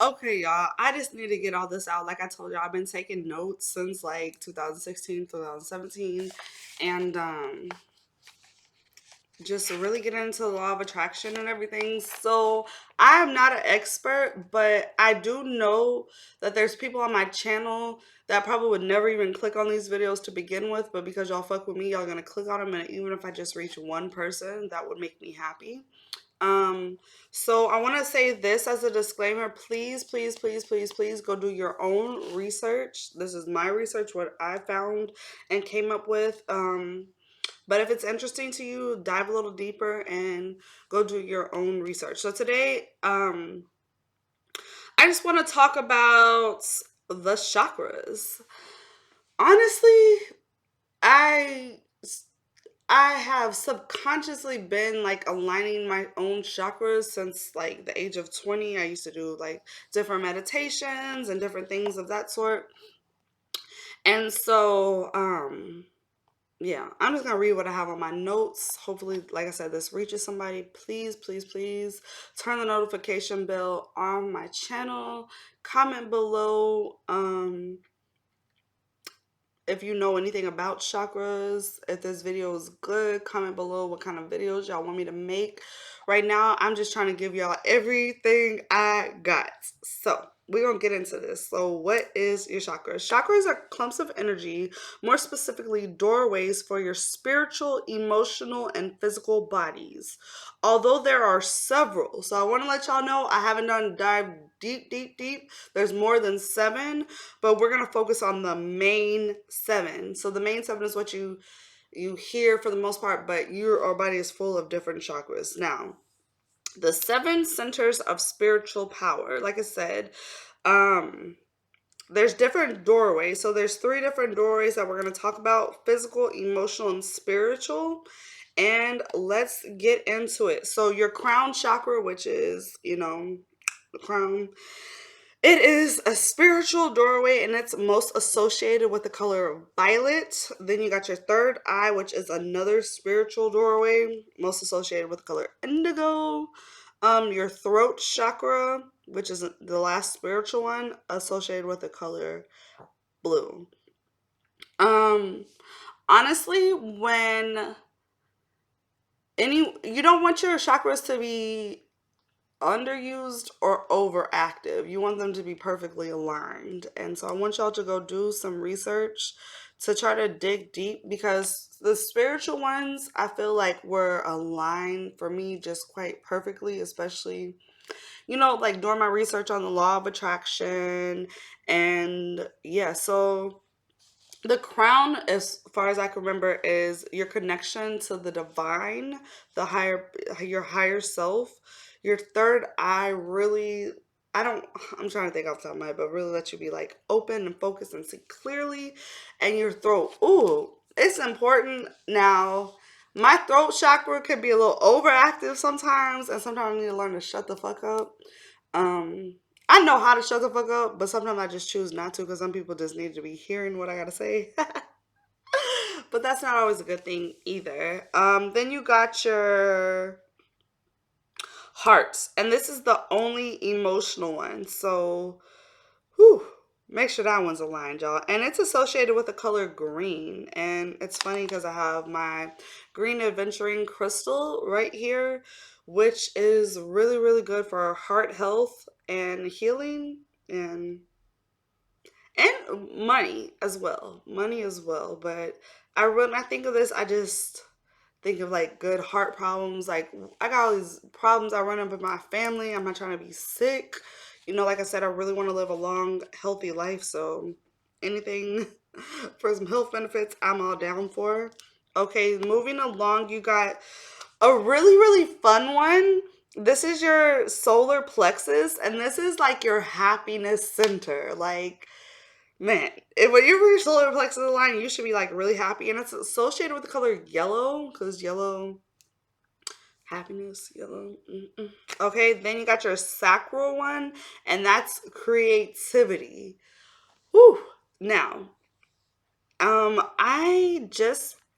Okay, y'all. I just need to get all this out. Like I told y'all, I've been taking notes since like 2016, 2017, and just really get into the law of attraction and everything. So I am not an expert, but I do know that there's people on my channel that probably would never even click on these videos to begin with, but because y'all fuck with me, y'all gonna click on them, and even if I just reach one person, that would make me happy. Um, so I want to say this as a disclaimer. Please, please, please, please, please go do your own research. This is my research, what I found and came up with. But if it's interesting to you, dive a little deeper and go do your own research. So today, I just want to talk about the chakras. Honestly, I I have subconsciously been like aligning my own chakras since like the age of 20. I used to do like different meditations and different things of that sort. And so, yeah, I'm just gonna read what I have on my notes. Hopefully, like I said, this reaches somebody. Please, please, please turn the notification bell on my channel. Comment below. If you know anything about chakras, if this video is good, comment below what kind of videos y'all want me to make. Right now, I'm just trying to give y'all everything I got. So, we're going to get into this. So, what is your chakras? Chakras are clumps of energy, more specifically, doorways for your spiritual, emotional, and physical bodies. Although there are several, so I want to let y'all know I haven't done dive deep, deep, deep. There's more than 7, but we're going to focus on the main 7. So the main 7 is what you hear for the most part, but your body is full of different chakras. Now, the 7 centers of spiritual power, like I said, there's different doorways. So there's 3 different doorways that we're going to talk about: physical, emotional, and spiritual. And let's get into it. So your crown chakra, which is, the crown, it is a spiritual doorway, and it's most associated with the color violet. Then you got your third eye, which is another spiritual doorway, most associated with the color indigo. Your throat chakra, which is the last spiritual one, associated with the color blue. Um, Honestly, when you don't want your chakras to be underused or overactive. You want them to be perfectly aligned. And so I want y'all to go do some research to try to dig deep, because the spiritual ones I feel like were aligned for me just quite perfectly, especially, like doing my research on the law of attraction. And yeah, so the crown, as far as I can remember, is your connection to the divine, your higher self. Your third eye really, I don't, I'm trying to think off the top of my head, but really let you be like open and focused and see clearly. And your throat, ooh, it's important. Now, my throat chakra can be a little overactive sometimes, and sometimes I need to learn to shut the fuck up. Um, I know how to shut the fuck up, but sometimes I just choose not to, because some people just need to be hearing what I gotta say. But that's not always a good thing either. Then you got your hearts, and this is the only emotional one. So, whew, make sure that one's aligned, y'all. And it's associated with the color green. And it's funny because I have my green adventuring crystal right here, which is really, really good for heart health and healing, and money as well. Money as well. But when I think of this, I just think of like good heart problems. Like, I got all these problems I run up with my family. I'm not trying to be sick. Like I said, I really want to live a long, healthy life. So anything for some health benefits, I'm all down for. Okay, moving along, you got a really, really fun one. This is your solar plexus, and this is like your happiness center. Like, man, when you reach solar plexus line, you should be like really happy, and it's associated with the color yellow, because yellow, happiness, yellow. Mm-mm. Okay, then you got your sacral one, and that's creativity. Whew. Now,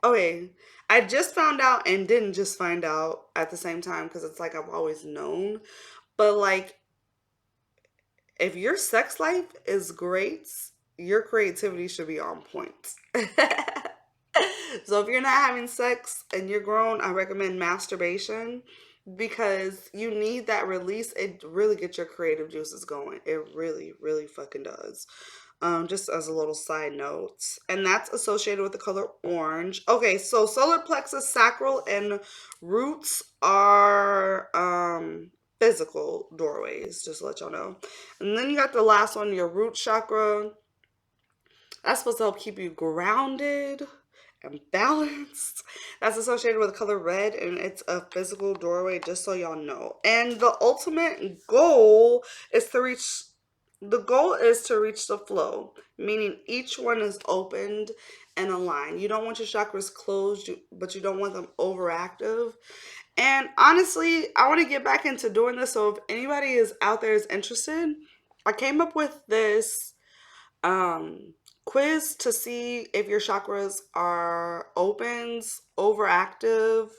okay, I just found out and didn't just find out at the same time, because it's like I've always known, but like if your sex life is great, your creativity should be on point. So if you're not having sex and you're grown, I recommend masturbation because you need that release. It really gets your creative juices going. It really, really fucking does. Just as a little side note. And that's associated with the color orange. Okay, so solar plexus, sacral, and roots are physical doorways, just to let y'all know. And then you got the last one, your root chakra. That's supposed to help keep you grounded and balanced. That's associated with the color red, and it's a physical doorway, just so y'all know. And the ultimate goal is to reach the flow, meaning each one is opened and aligned. You don't want your chakras closed, but you don't want them overactive. And honestly, I want to get back into doing this. So if anybody is out there is interested, I came up with this um quiz to see if your chakras are opens, overactive,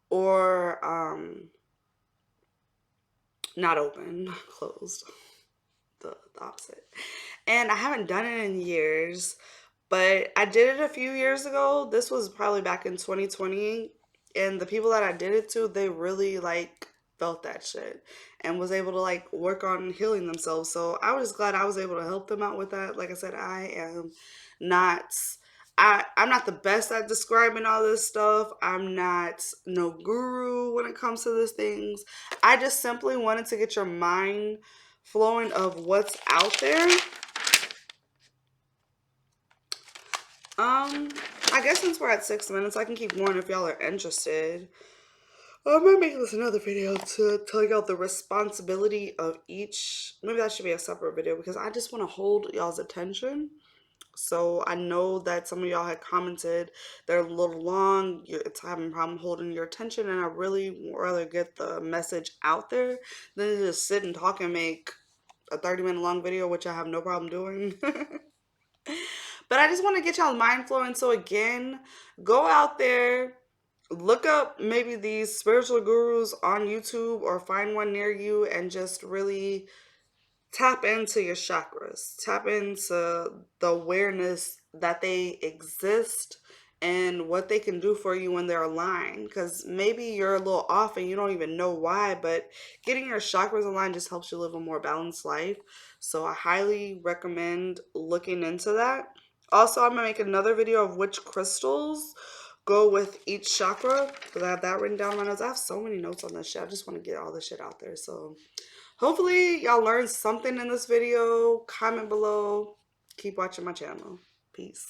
or not open, closed. The opposite. And I haven't done it in years, but I did it a few years ago. This was probably back in 2020. And the people that I did it to, they really like felt that shit and was able to like work on healing themselves. So I was glad I was able to help them out with that. Like I said, not I'm not the best at describing all this stuff. I'm not no guru when it comes to these things. I just simply wanted to get your mind flowing of what's out there. Um, I guess since we're at 6 minutes, I can keep going if y'all are interested. I might make this another video to tell y'all the responsibility of each. Maybe that should be a separate video because I just want to hold y'all's attention. So I know that some of y'all had commented they're a little long, it's having a problem holding your attention, and I really would rather get the message out there than to just sit and talk and make a 30-minute long video, which I have no problem doing. But I just want to get y'all mind flowing. So again, go out there, look up maybe these spiritual gurus on YouTube or find one near you and just really tap into your chakras, tap into the awareness that they exist and what they can do for you when they're aligned. Because maybe you're a little off and you don't even know why, but getting your chakras aligned just helps you live a more balanced life. So I highly recommend looking into that. Also, I'm gonna make another video of which crystals go with each chakra because I have that written down in my notes. I have so many notes on this shit. I just want to get all this shit out there. So hopefully y'all learned something in this video. Comment below. Keep watching my channel. Peace.